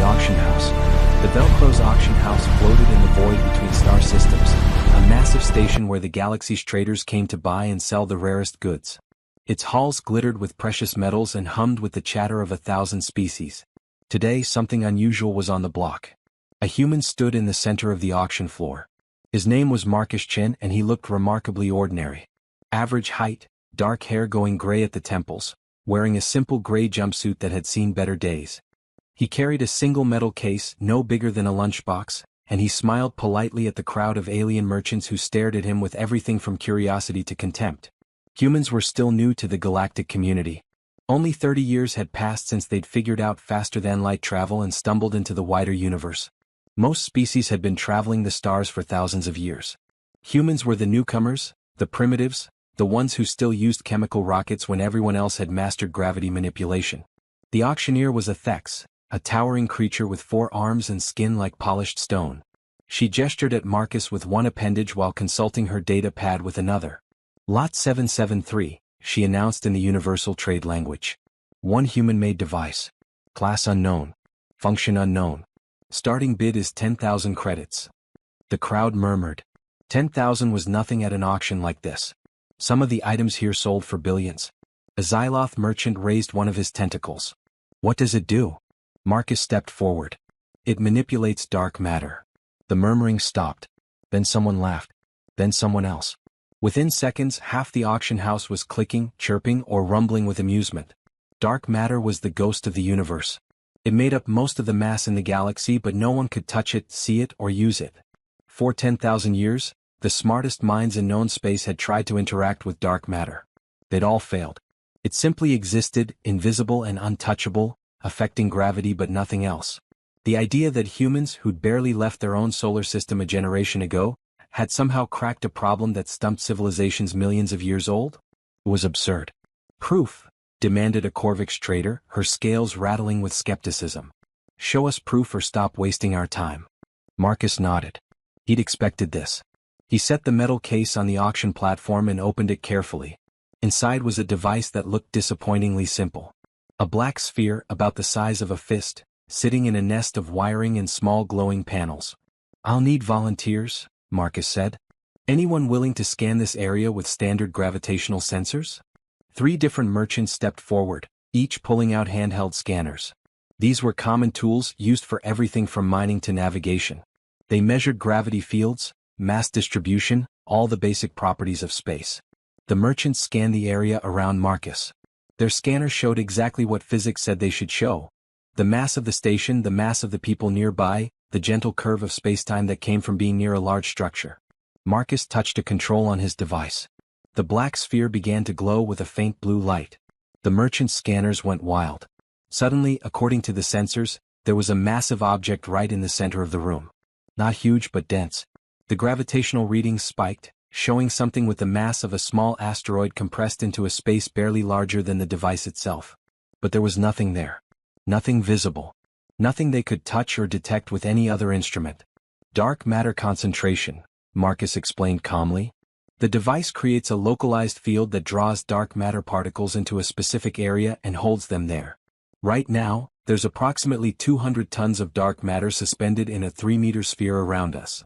auction house. The Velcro's auction house floated in the void between star systems, a massive station where the galaxy's traders came to buy and sell the rarest goods. Its halls glittered with precious metals and hummed with the chatter of 1,000 species. Today something unusual was on the block. A human stood in the center of the auction floor. His name was Marcus Chin and he looked remarkably ordinary. Average height, dark hair going gray at the temples, wearing a simple gray jumpsuit that had seen better days. He carried a single metal case no bigger than a lunchbox, and he smiled politely at the crowd of alien merchants who stared at him with everything from curiosity to contempt. Humans were still new to the galactic community. Only 30 years had passed since they'd figured out faster-than-light travel and stumbled into the wider universe. Most species had been traveling the stars for thousands of years. Humans were the newcomers, the primitives, the ones who still used chemical rockets when everyone else had mastered gravity manipulation. The auctioneer was a Thex, a towering creature with 4 arms and skin like polished stone. She gestured at Marcus with one appendage while consulting her data pad with another. Lot 773, she announced in the universal trade language. One human-made device. Class unknown. Function unknown. Starting bid is 10,000 credits. The crowd murmured. 10,000 was nothing at an auction like this. Some of the items here sold for billions. A Xyloth merchant raised one of his tentacles. What does it do? Marcus stepped forward. It manipulates dark matter. The murmuring stopped. Then someone laughed. Then someone else. Within seconds, half the auction house was clicking, chirping, or rumbling with amusement. Dark matter was the ghost of the universe. It made up most of the mass in the galaxy, but no one could touch it, see it, or use it. For 10,000 years, the smartest minds in known space had tried to interact with dark matter. They'd all failed. It simply existed, invisible and untouchable, affecting gravity but nothing else. The idea that humans who'd barely left their own solar system a generation ago had somehow cracked a problem that stumped civilizations millions of years old? It was absurd. Proof, demanded a Corvix trader, her scales rattling with skepticism. Show us proof or stop wasting our time. Marcus nodded. He'd expected this. He set the metal case on the auction platform and opened it carefully. Inside was a device that looked disappointingly simple. A black sphere about the size of a fist, sitting in a nest of wiring and small glowing panels. I'll need volunteers, Marcus said. Anyone willing to scan this area with standard gravitational sensors? 3 different merchants stepped forward, each pulling out handheld scanners. These were common tools used for everything from mining to navigation. They measured gravity fields, mass distribution, all the basic properties of space. The merchants scanned the area around Marcus. Their scanners showed exactly what physics said they should show. The mass of the station, the mass of the people nearby, the gentle curve of spacetime that came from being near a large structure. Marcus touched a control on his device. The black sphere began to glow with a faint blue light. The merchant's scanners went wild. Suddenly, according to the sensors, there was a massive object right in the center of the room. Not huge but dense. The gravitational readings spiked, showing something with the mass of a small asteroid compressed into a space barely larger than the device itself. But there was nothing there. Nothing visible. Nothing they could touch or detect with any other instrument. Dark matter concentration, Marcus explained calmly. The device creates a localized field that draws dark matter particles into a specific area and holds them there. Right now, there's approximately 200 tons of dark matter suspended in a 3-meter sphere around us.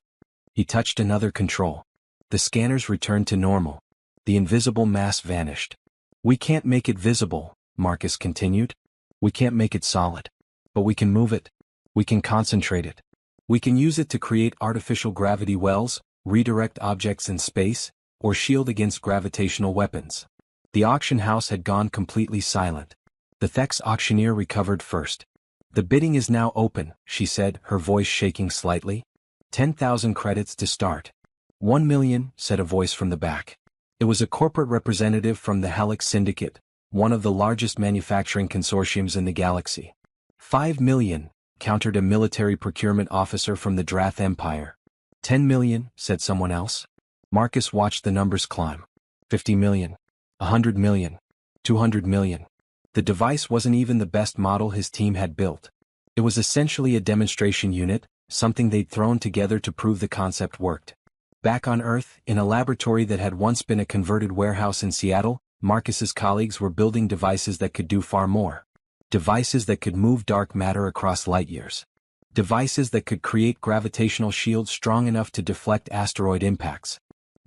He touched another control. The scanners returned to normal. The invisible mass vanished. We can't make it visible, Marcus continued. We can't make it solid. But we can move it. We can concentrate it. We can use it to create artificial gravity wells, redirect objects in space, or shield against gravitational weapons. The auction house had gone completely silent. The Thex auctioneer recovered first. The bidding is now open, she said, her voice shaking slightly. 10,000 credits to start. 1 million, said a voice from the back. It was a corporate representative from the Helix Syndicate, one of the largest manufacturing consortiums in the galaxy. 5 million, countered a military procurement officer from the Drath Empire. 10 million, said someone else. Marcus watched the numbers climb. 50 million. 100 million. 200 million. The device wasn't even the best model his team had built. It was essentially a demonstration unit, something they'd thrown together to prove the concept worked. Back on Earth, in a laboratory that had once been a converted warehouse in Seattle, Marcus's colleagues were building devices that could do far more. Devices that could move dark matter across light years. Devices that could create gravitational shields strong enough to deflect asteroid impacts.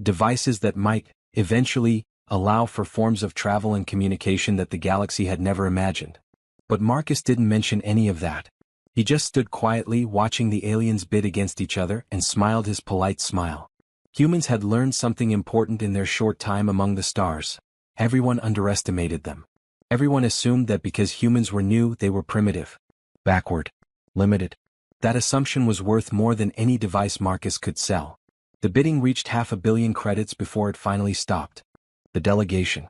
Devices that might, eventually, allow for forms of travel and communication that the galaxy had never imagined. But Marcus didn't mention any of that. He just stood quietly watching the aliens bid against each other and smiled his polite smile. Humans had learned something important in their short time among the stars. Everyone underestimated them. Everyone assumed that because humans were new, they were primitive, backward, limited. That assumption was worth more than any device Marcus could sell. The bidding reached 500 million credits before it finally stopped. The delegation.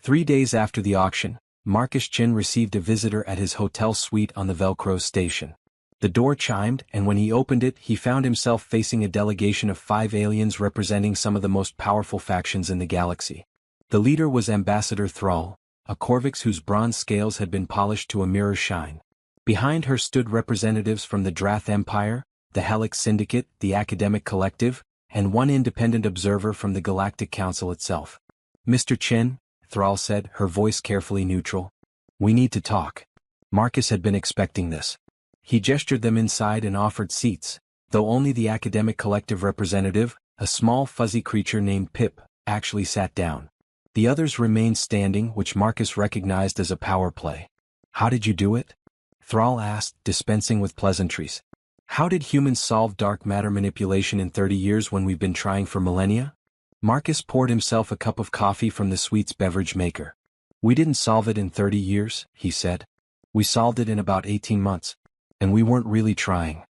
3 days after the auction, Marcus Chin received a visitor at his hotel suite on the Velcro station. The door chimed, and when he opened it, he found himself facing a delegation of 5 aliens representing some of the most powerful factions in the galaxy. The leader was Ambassador Thrall, a Corvix whose bronze scales had been polished to a mirror shine. Behind her stood representatives from the Drath Empire, the Helix Syndicate, the Academic Collective, and one independent observer from the Galactic Council itself. "Mr. Chin," Thrall said, her voice carefully neutral. "We need to talk." Marcus had been expecting this. He gestured them inside and offered seats, though only the Academic Collective representative, a small fuzzy creature named Pip, actually sat down. The others remained standing, which Marcus recognized as a power play. "How did you do it?" Thrall asked, dispensing with pleasantries. "How did humans solve dark matter manipulation in 30 years when we've been trying for millennia?" Marcus poured himself a cup of coffee from the suite's beverage maker. "We didn't solve it in 30 years, he said. "We solved it in about 18 months. And we weren't really trying."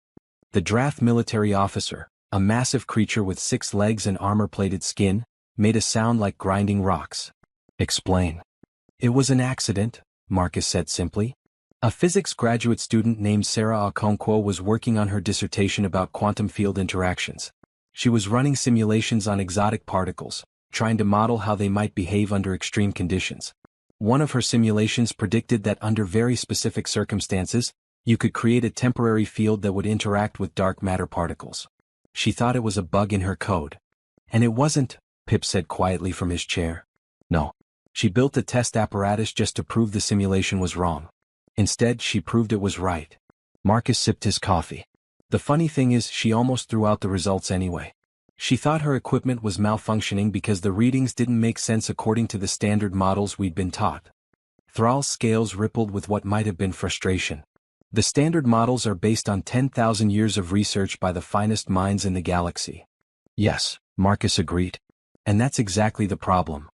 The Drath military officer, a massive creature with 6 legs and armor-plated skin, made a sound like grinding rocks. "Explain." "It was an accident," Marcus said simply. A physics graduate student named Sarah Okonkwo was working on her dissertation about quantum field interactions. She was running simulations on exotic particles, trying to model how they might behave under extreme conditions. One of her simulations predicted that under very specific circumstances, you could create a temporary field that would interact with dark matter particles. She thought it was a bug in her code. "And it wasn't," Pip said quietly from his chair. "No. She built a test apparatus just to prove the simulation was wrong. Instead, she proved it was right." Marcus sipped his coffee. "The funny thing is, she almost threw out the results anyway. She thought her equipment was malfunctioning because the readings didn't make sense according to the standard models we'd been taught." Thrall's scales rippled with what might have been frustration. "The standard models are based on 10,000 years of research by the finest minds in the galaxy." "Yes," Marcus agreed. "And that's exactly the problem."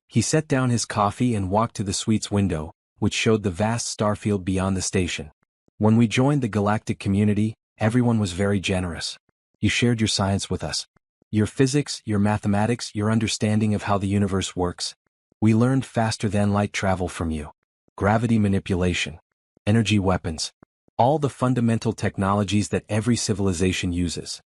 He set down his coffee and walked to the suite's window, which showed the vast starfield beyond the station. "When we joined the galactic community, everyone was very generous. You shared your science with us. Your physics, your mathematics, your understanding of how the universe works. We learned faster than light travel from you. Gravity manipulation. Energy weapons. All the fundamental technologies that every civilization uses.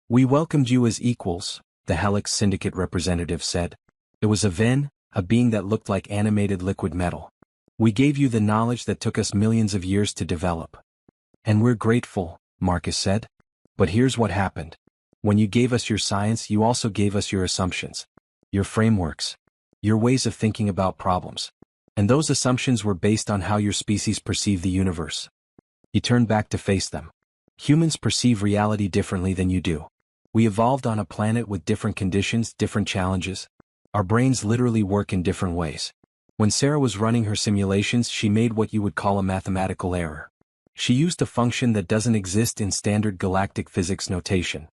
We welcomed you as equals," the Helix Syndicate representative said. "It was a being that looked like animated liquid metal. We gave you the knowledge that took us millions of years to develop." "And we're grateful," Marcus said. "But here's what happened. When you gave us your science, you also gave us your assumptions. Your frameworks. Your ways of thinking about problems. And those assumptions were based on how your species perceive the universe." He turned back to face them. "Humans perceive reality differently than you do. We evolved on a planet with different conditions, different challenges. Our brains literally work in different ways. When Sarah was running her simulations, she made what you would call a mathematical error. She used a function that doesn't exist in standard galactic physics notation.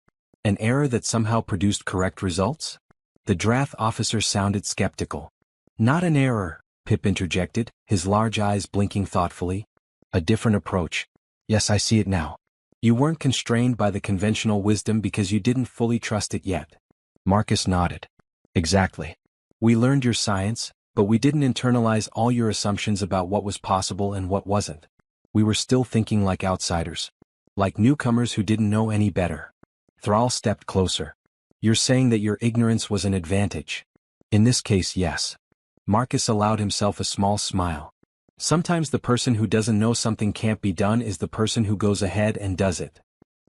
An error that somehow produced correct results?" The Drath officer sounded skeptical. "Not an error," Pip interjected, his large eyes blinking thoughtfully. "A different approach. Yes, I see it now. You weren't constrained by the conventional wisdom because you didn't fully trust it yet." Marcus nodded. "Exactly. We learned your science, but we didn't internalize all your assumptions about what was possible and what wasn't. We were still thinking like outsiders. Like newcomers who didn't know any better." Thrall stepped closer. "You're saying that your ignorance was an advantage?" "In this case, yes." Marcus allowed himself a small smile. "Sometimes the person who doesn't know something can't be done is the person who goes ahead and does it."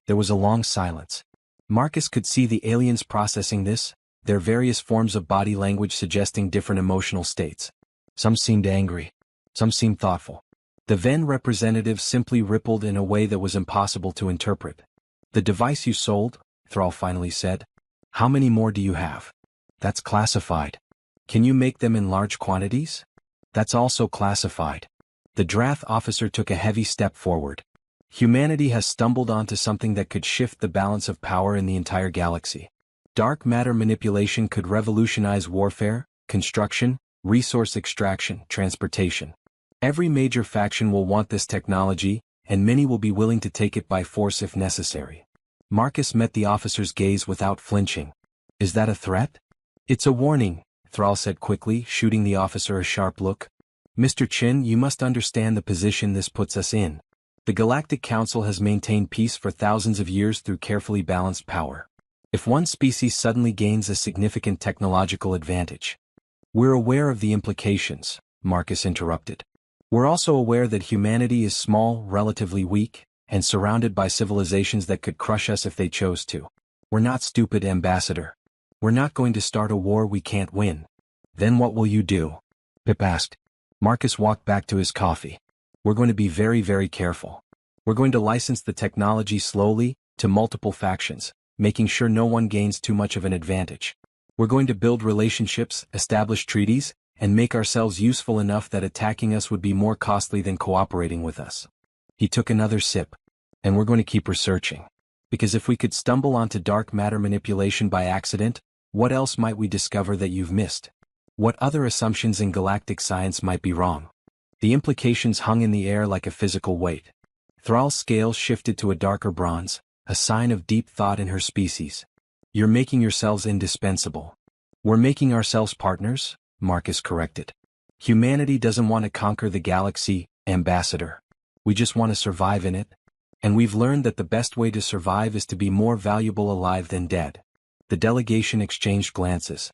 There was a long silence. Marcus could see the aliens processing this, their various forms of body language suggesting different emotional states. Some seemed angry. Some seemed thoughtful. The Venn representative simply rippled in a way that was impossible to interpret. "The device you sold," Thrall finally said. "How many more do you have?" "That's classified." "Can you make them in large quantities?" "That's also classified." The Drath officer took a heavy step forward. Humanity has stumbled onto something that could shift the balance of power in the entire galaxy. Dark matter manipulation could revolutionize warfare, construction, resource extraction, transportation. Every major faction will want this technology, and many will be willing to take it by force if necessary. Marcus met the officer's gaze without flinching. "Is that a threat?" "It's a warning," Thrall said quickly, shooting the officer a sharp look. "Mr. Chin, you must understand the position this puts us in. The Galactic Council has maintained peace for thousands of years through carefully balanced power. If one species suddenly gains a significant technological advantage..." "We're aware of the implications," Marcus interrupted. "We're also aware that humanity is small, relatively weak, and surrounded by civilizations that could crush us if they chose to. We're not stupid, Ambassador. We're not going to start a war we can't win." "Then what will you do?" Pip asked. Marcus walked back to his coffee. "We're going to be very, very careful. We're going to license the technology slowly, to multiple factions, making sure no one gains too much of an advantage. We're going to build relationships, establish treaties, and make ourselves useful enough that attacking us would be more costly than cooperating with us." He took another sip. "And we're going to keep researching. Because if we could stumble onto dark matter manipulation by accident, what else might we discover that you've missed? What other assumptions in galactic science might be wrong?" The implications hung in the air like a physical weight. Thrall's scales shifted to a darker bronze, a sign of deep thought in her species. "You're making yourselves indispensable." "We're making ourselves partners," Marcus corrected. "Humanity doesn't want to conquer the galaxy, Ambassador. We just want to survive in it. And we've learned that the best way to survive is to be more valuable alive than dead." The delegation exchanged glances.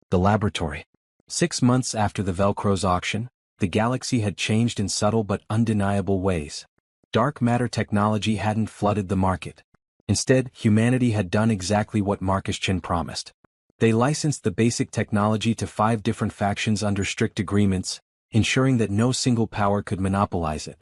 The laboratory. 6 months after the Velcro's auction, the galaxy had changed in subtle but undeniable ways. Dark matter technology hadn't flooded the market. Instead, humanity had done exactly what Marcus Chin promised. They licensed the basic technology to 5 different factions under strict agreements, ensuring that no single power could monopolize it.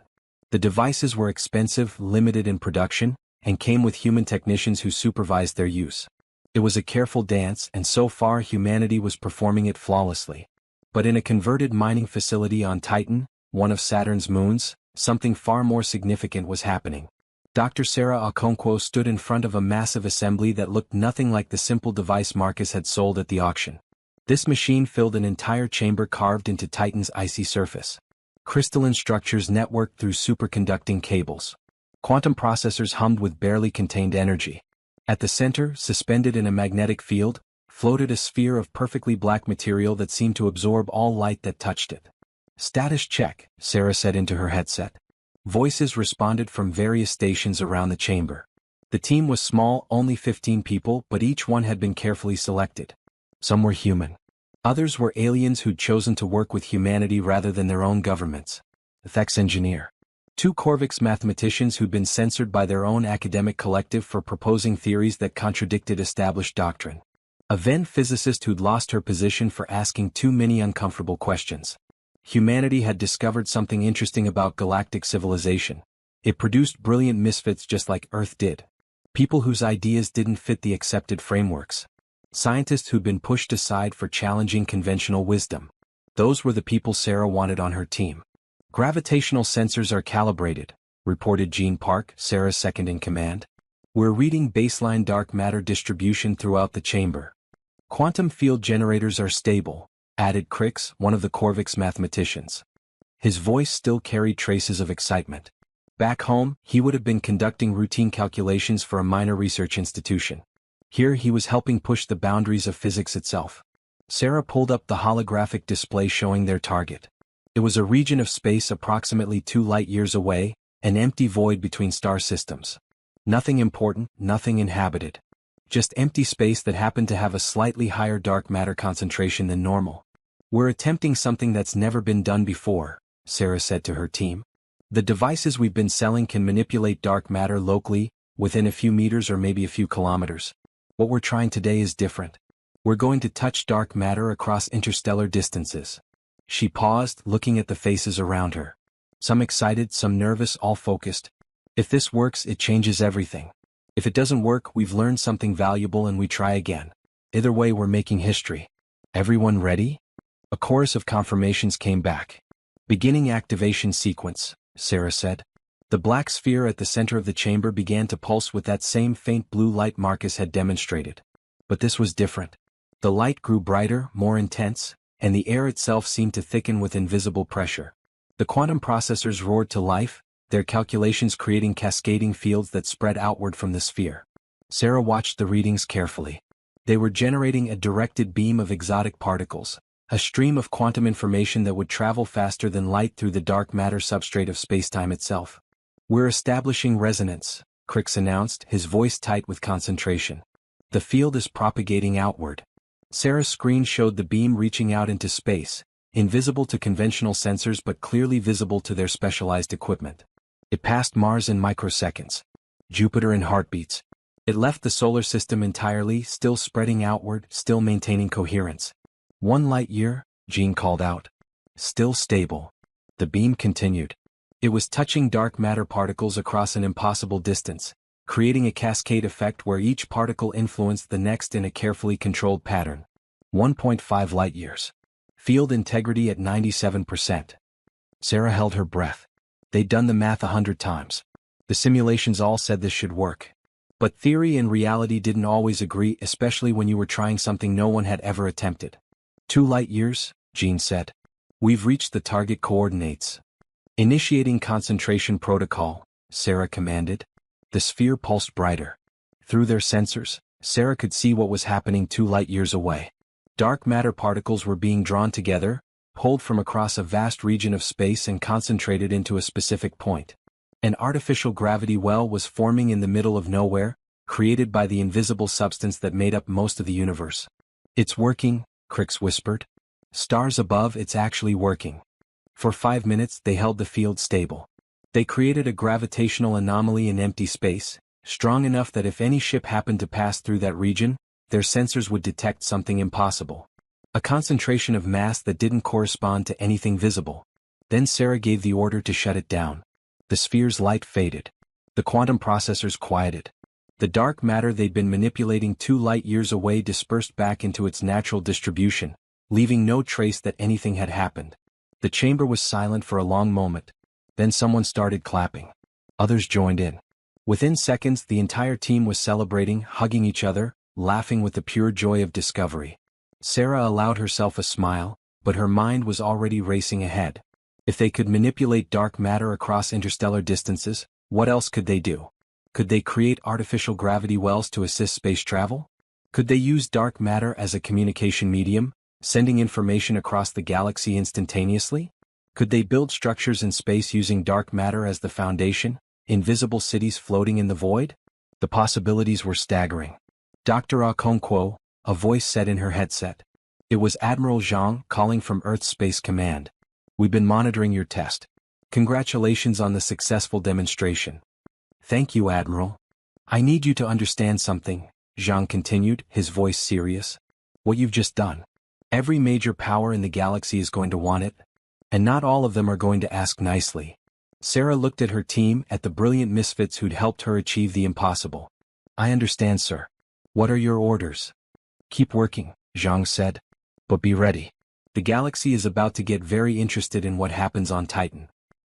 The devices were expensive, limited in production, and came with human technicians who supervised their use. It was a careful dance, and so far humanity was performing it flawlessly. But in a converted mining facility on Titan, one of Saturn's moons, something far more significant was happening. Dr. Sarah Okonkwo stood in front of a massive assembly that looked nothing like the simple device Marcus had sold at the auction. This machine filled an entire chamber carved into Titan's icy surface. Crystalline structures networked through superconducting cables. Quantum processors hummed with barely contained energy. At the center, suspended in a magnetic field, floated a sphere of perfectly black material that seemed to absorb all light that touched it. "Status check," Sarah said into her headset. Voices responded from various stations around the chamber. The team was small, only 15 people, but each one had been carefully selected. Some were human. Others were aliens who'd chosen to work with humanity rather than their own governments. A Thex engineer. 2 Corvix mathematicians who'd been censored by their own academic collective for proposing theories that contradicted established doctrine. A Venn physicist who'd lost her position for asking too many uncomfortable questions. Humanity had discovered something interesting about galactic civilization. It produced brilliant misfits just like Earth did. People whose ideas didn't fit the accepted frameworks. Scientists who'd been pushed aside for challenging conventional wisdom. Those were the people Sarah wanted on her team. "Gravitational sensors are calibrated," reported Gene Park, Sarah's second-in-command. "We're reading baseline dark matter distribution throughout the chamber. Quantum field generators are stable," added Crix, one of the Corvix mathematicians. His voice still carried traces of excitement. Back home, he would have been conducting routine calculations for a minor research institution. Here he was helping push the boundaries of physics itself. Sarah pulled up the holographic display showing their target. It was a region of space approximately 2 light-years away, an empty void between star systems. Nothing important, nothing inhabited. Just empty space that happened to have a slightly higher dark matter concentration than normal. "We're attempting something that's never been done before," Sarah said to her team. "The devices we've been selling can manipulate dark matter locally, within a few meters or maybe a few kilometers. What we're trying today is different. We're going to touch dark matter across interstellar distances." She paused, looking at the faces around her. Some excited, some nervous, all focused. If this works, it changes everything. If it doesn't work, we've learned something valuable and we try again. Either way, we're making history. Everyone ready? A chorus of confirmations came back. Beginning activation sequence, Sarah said. The black sphere at the center of the chamber began to pulse with that same faint blue light Marcus had demonstrated. But this was different. The light grew brighter, more intense, and the air itself seemed to thicken with invisible pressure. The quantum processors roared to life, their calculations creating cascading fields that spread outward from the sphere. Sarah watched the readings carefully. They were generating a directed beam of exotic particles, a stream of quantum information that would travel faster than light through the dark matter substrate of spacetime itself. We're establishing resonance, Crix announced, his voice tight with concentration. The field is propagating outward. Sarah's screen showed the beam reaching out into space, invisible to conventional sensors but clearly visible to their specialized equipment. It passed Mars in microseconds, Jupiter in heartbeats. It left the solar system entirely, still spreading outward, still maintaining coherence. 1 light year, Jean called out. Still stable. The beam continued. It was touching dark matter particles across an impossible distance, creating a cascade effect where each particle influenced the next in a carefully controlled pattern. 1.5 light years. Field integrity at 97%. Sarah held her breath. They'd done the math 100 times. The simulations all said this should work. But theory and reality didn't always agree, especially when you were trying something no one had ever attempted. 2 light years, Jean said. We've reached the target coordinates. Initiating concentration protocol, Sarah commanded. The sphere pulsed brighter. Through their sensors, Sarah could see what was happening 2 light years away. Dark matter particles were being drawn together, pulled from across a vast region of space and concentrated into a specific point. An artificial gravity well was forming in the middle of nowhere, created by the invisible substance that made up most of the universe. It's working, Crix whispered. Stars above, it's actually working. For 5 minutes they held the field stable. They created a gravitational anomaly in empty space, strong enough that if any ship happened to pass through that region, their sensors would detect something impossible. A concentration of mass that didn't correspond to anything visible. Then Sarah gave the order to shut it down. The sphere's light faded. The quantum processors quieted. The dark matter they'd been manipulating 2 light years away dispersed back into its natural distribution, leaving no trace that anything had happened. The chamber was silent for a long moment. Then someone started clapping. Others joined in. Within seconds, the entire team was celebrating, hugging each other, laughing with the pure joy of discovery. Sarah allowed herself a smile, but her mind was already racing ahead. If they could manipulate dark matter across interstellar distances, what else could they do? Could they create artificial gravity wells to assist space travel? Could they use dark matter as a communication medium, sending information across the galaxy instantaneously? Could they build structures in space using dark matter as the foundation, invisible cities floating in the void? The possibilities were staggering. Dr. Okonkwo, a voice said in her headset. It was Admiral Zhang calling from Earth's Space Command. We've been monitoring your test. Congratulations on the successful demonstration. Thank you, Admiral. I need you to understand something, Zhang continued, his voice serious. What you've just done. Every major power in the galaxy is going to want it. And not all of them are going to ask nicely. Sarah looked at her team, at the brilliant misfits who'd helped her achieve the impossible. I understand, sir. What are your orders? Keep working, Zhang said. But be ready. The galaxy is about to get very interested in what happens on Titan.